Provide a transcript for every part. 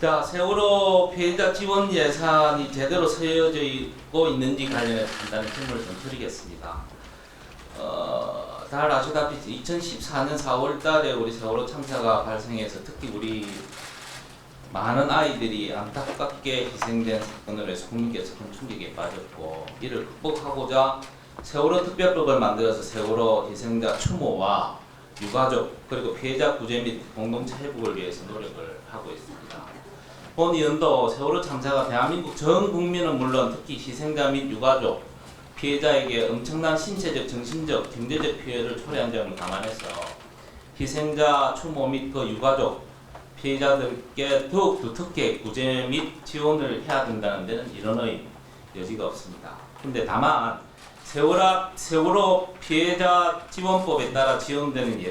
자, 세월호 피해자 지원 예산이 제대로 쓰여지고 있는지 관련해서 간단히 질문을 좀 드리겠습니다. 잘 아시다시피 2014년 4월 달에 우리 세월호 참사가 발생해서 특히 우리 많은 아이들이 안타깝게 희생된 사건으로 해서 국민께서 큰 충격에 빠졌고, 이를 극복하고자 세월호 특별법을 만들어서 세월호 희생자 추모와 유가족 그리고 피해자 구제 및 공동체 회복을 위해서 노력을 하고 있습니다. 본 연도 세월호 참사가 대한민국 전 국민은 물론 특히 희생자 및 유가족, 피해자에게 엄청난 신체적, 정신적, 경제적 피해를 초래한 점을 감안해서 희생자 추모 및 그 유가족, 피해자들께 더욱 두텁게 구제 및 지원을 해야 된다는 데는 이런의 여지가 없습니다. 근데 다만 세월호 피해자 지원법에 따라 지원되는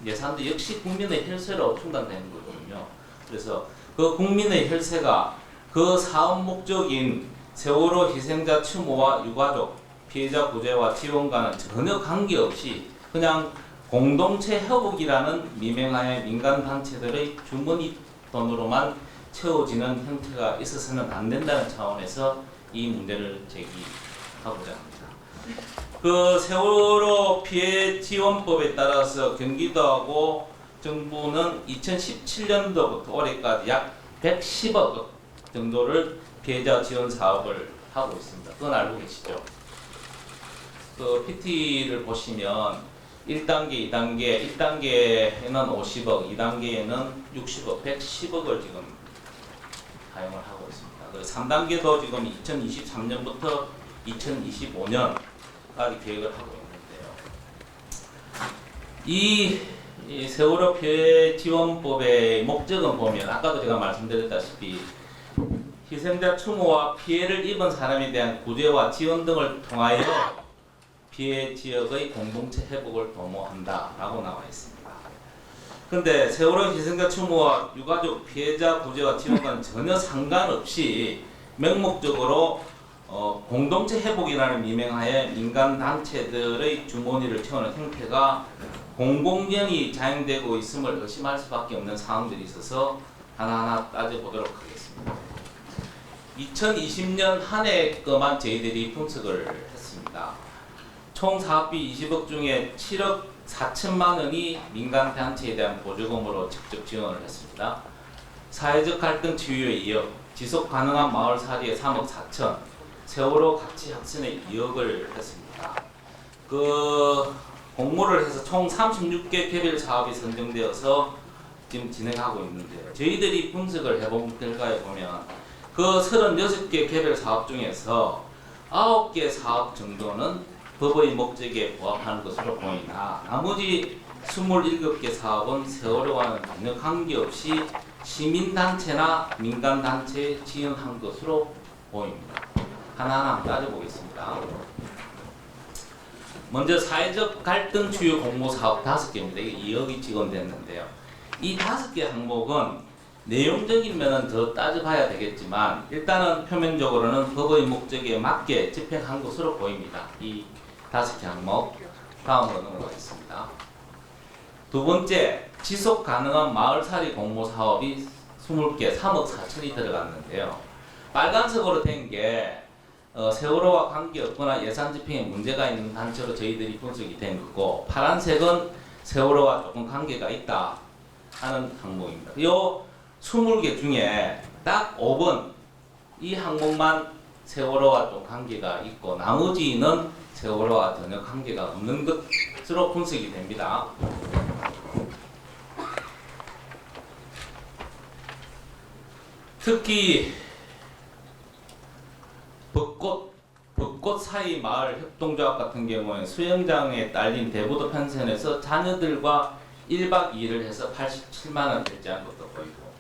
예산도 역시 국민의 혈세로 충당되는 거거든요. 그래서 그 국민의 혈세가 그 사업 목적인 세월호 희생자 추모와 유가족, 피해자 구제와 지원과는 전혀 관계없이 그냥 공동체 회복이라는 미명하에 민간단체들의 주머니 돈으로만 채워지는 형태가 있어서는 안 된다는 차원에서 이 문제를 제기하고자 합니다. 그 세월호 피해 지원법에 따라서 경기도하고 정부는 2017년도부터 올해까지 약 110억 정도를 피해자 지원 사업을 하고 있습니다. 그건 알고 계시죠? 그 PT를 보시면 1단계, 2단계, 1단계에는 50억, 2단계에는 60억, 110억을 지금 사용을 하고 있습니다. 그리고 3단계도 지금 2023년부터 2025년까지 계획을 하고 있는데요. 이 세월호 피해 지원법의 목적은 보면 아까도 제가 말씀드렸다시피 희생자 추모와 피해를 입은 사람에 대한 구제와 지원 등을 통하여 피해 지역의 공동체 회복을 도모한다라고 나와 있습니다. 그런데 세월호 희생자 추모와 유가족 피해자 구제와 지원과는 전혀 상관없이 맹목적으로 공동체 회복이라는 미명하에 민간 단체들의 주머니를 채우는 형태가 공공연히 자행되고 있음을 의심할 수밖에 없는 상황들이 있어서 하나하나 따져보도록 하겠습니다. 2020년 한 해 것만 저희들이 분석을 했습니다. 총 사업비 20억 중에 7억 4천만 원이 민간 단체에 대한 보조금으로 직접 지원을 했습니다. 사회적 갈등 치유에 2억, 지속 가능한 마을 살이에 3억 4천, 세월호 가치 확산에 2억을 했습니다. 그 공모를 해서 총 36개 개별 사업이 선정되어서 지금 진행하고 있는데요. 저희들이 분석을 해본 결과에 보면 그 36개 개별 사업 중에서 9개 사업 정도는 법의 목적에 부합하는 것으로 보이나 나머지 27개 사업은 세월호와는 전혀 관계없이 시민단체나 민간단체에 지원한 것으로 보입니다. 하나하나 따져보겠습니다. 먼저 사회적 갈등 치유 공모 사업 5개입니다. 이게 2억이 지원됐는데요. 이 5개 항목은 내용적인 면은 더 따져봐야 되겠지만 일단은 표면적으로는 법의 목적에 맞게 집행한 것으로 보입니다. 이 5개 항목 다음으로 넘어가겠습니다. 두 번째, 지속 가능한 마을살이 공모 사업이 20개 3억 4천이 들어갔는데요. 빨간색으로 된 게 세월호와 관계없거나 예산 집행에 문제가 있는 단체로 저희들이 분석이 된 거고, 파란색은 세월호와 조금 관계가 있다 하는 항목입니다. 이 20개 중에 딱 5번 이 항목만 세월호와 좀 관계가 있고 나머지는 세월호와 전혀 관계가 없는 것으로 분석이 됩니다. 특히 벚꽃 사이 마을 협동조합 같은 경우에 수영장에 딸린 대부도 펜션에서 자녀들과 1박 2일을 해서 87만 원 결제한 것도 보이고,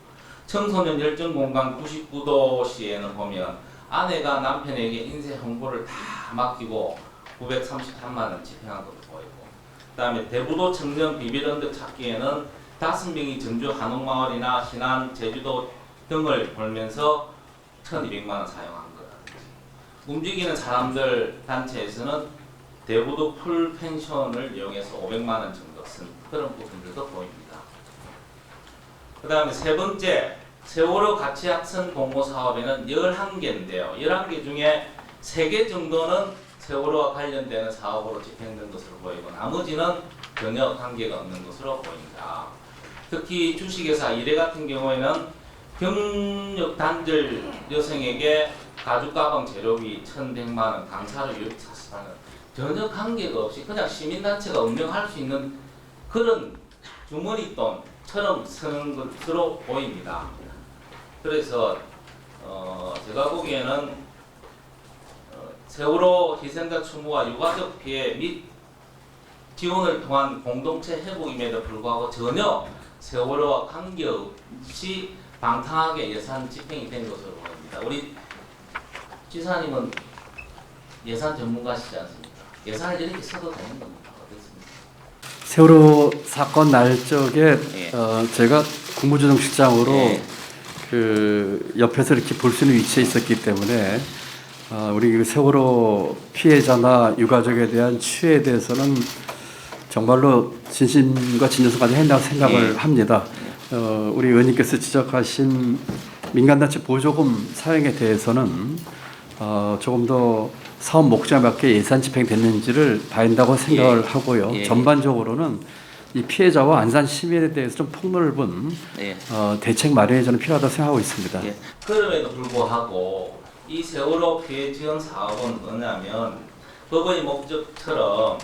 청소년 열정공간 99도시에는 보면 아내가 남편에게 인쇄 홍보를 다 맡기고 933만 원 집행한 것도 보이고, 그 다음에 대부도 청년 비비런드 찾기에는 5명이 전주 한옥마을이나 신안, 제주도 등을 돌면서 1200만 원 사용한 것. 움직이는 사람들 단체에서는 대부도 풀 펜션을 이용해서 500만 원 정도 쓴 그런 부분들도 보입니다. 그 다음에 세 번째, 세월호 가치학습 공모 사업에는 11개인데요. 11개 중에 3개 정도는 세월호와 관련되는 사업으로 집행된 것으로 보이고 나머지는 전혀 관계가 없는 것으로 보입니다. 특히 주식회사 이래 같은 경우에는 경력 단절 여성에게 가죽 가방 재료비 1,100만 원, 강사료 640만 원 전혀 관계가 없이 그냥 시민단체가 운영할 수 있는 그런 주머니 돈처럼 쓰는 것으로 보입니다. 그래서 제가 보기에는 세월호 희생자 추모와 유가족 피해 및 지원을 통한 공동체 회복임에도 불구하고 전혀 세월호와 관계없이 방탕하게 예산 집행이 된 것으로 보입니다. 우리 지사님은 예산 전문가시지 않습니까? 예산을 이렇게 써도 되는 겁니까? 어떻습니까? 세월호 사건 날적에 예. 제가 국무조정실장으로 예. 그 옆에서 이렇게 볼 수 있는 위치에 있었기 때문에 우리 그 세월호 피해자나 유가족에 대한 추이에 대해서는 정말로 진심과 진정성까지 한다고 생각을 예. 합니다. 우리 의원님께서 지적하신 민간단체 보조금 사용에 대해서는 조금 더 사업 목적에 맞게 예산 집행됐는지를 봐야 한다고 생각을 예. 하고요. 예. 전반적으로는 이 피해자와 안산 시민에 대해서 좀 폭넓은 예. 대책 마련이 저는 필요하다고 생각하고 있습니다. 예. 그럼에도 불구하고 이 세월호 피해 지원 사업은 뭐냐면 법의 목적처럼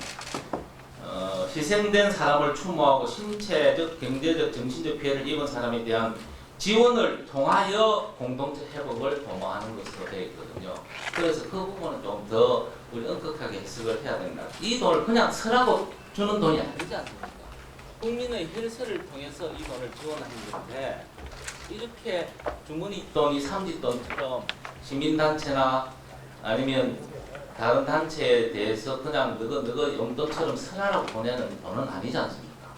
희생된 사람을 추모하고 신체적, 경제적, 정신적 피해를 입은 사람에 대한 지원을 통하여 공동체 회복을 도모하는 것으로 되어 있거든요. 그래서 그 부분은 좀 더 우리 엄격하게 해석을 해야 된다. 이 돈을 그냥 쓰라고 주는 돈이 아니지 않습니까? 국민의 혈세를 통해서 이 돈을 지원하는 건데 이렇게 주머니 돈이 삼지돈처럼 시민단체나 아니면 다른 단체에 대해서 그냥 너가 용돈처럼 쓰라라고 보내는 돈은 아니지 않습니까?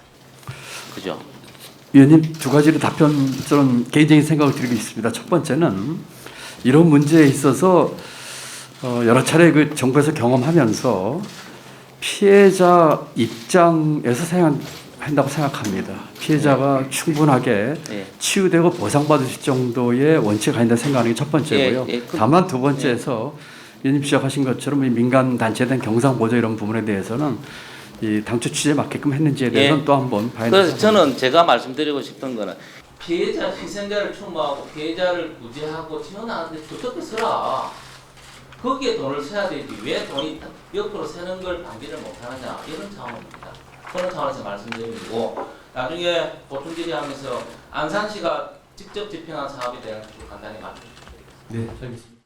그죠? 위원님 두 가지로 답변 저는 개인적인 생각을 드리고 있습니다. 첫 번째는 이런 문제에 있어서 여러 차례 그 정부에서 경험하면서 피해자 입장에서 생각한다고 생각합니다. 피해자가 충분하게 치유되고 보상받을 정도의 원칙을 가진다 생각하는 게 첫 번째고요. 다만 두 번째에서 위원님 지적하신 것처럼 이 민간 단체에 대한 경상 보조 이런 부분에 대해서는 이 당초 취지에 맞게끔 했는지에 대해서는 또 한번 봐야 된다. 그래서 저는 제가 말씀드리고 싶은 거는 피해자 희생자를 추모하고 피해자를 구제하고 지원하는데 어떻게 쓰라. 거기에 돈을 써야 되지 왜 돈이 옆으로 새는 걸 방지를 못하느냐 이런 차원입니다. 그런 차원에서 말씀드리고 나중에 보충 질의하면서 안산시가 직접 집행한 사업에 대한 간단히 말씀드리겠습니다. 네, 알겠습니다.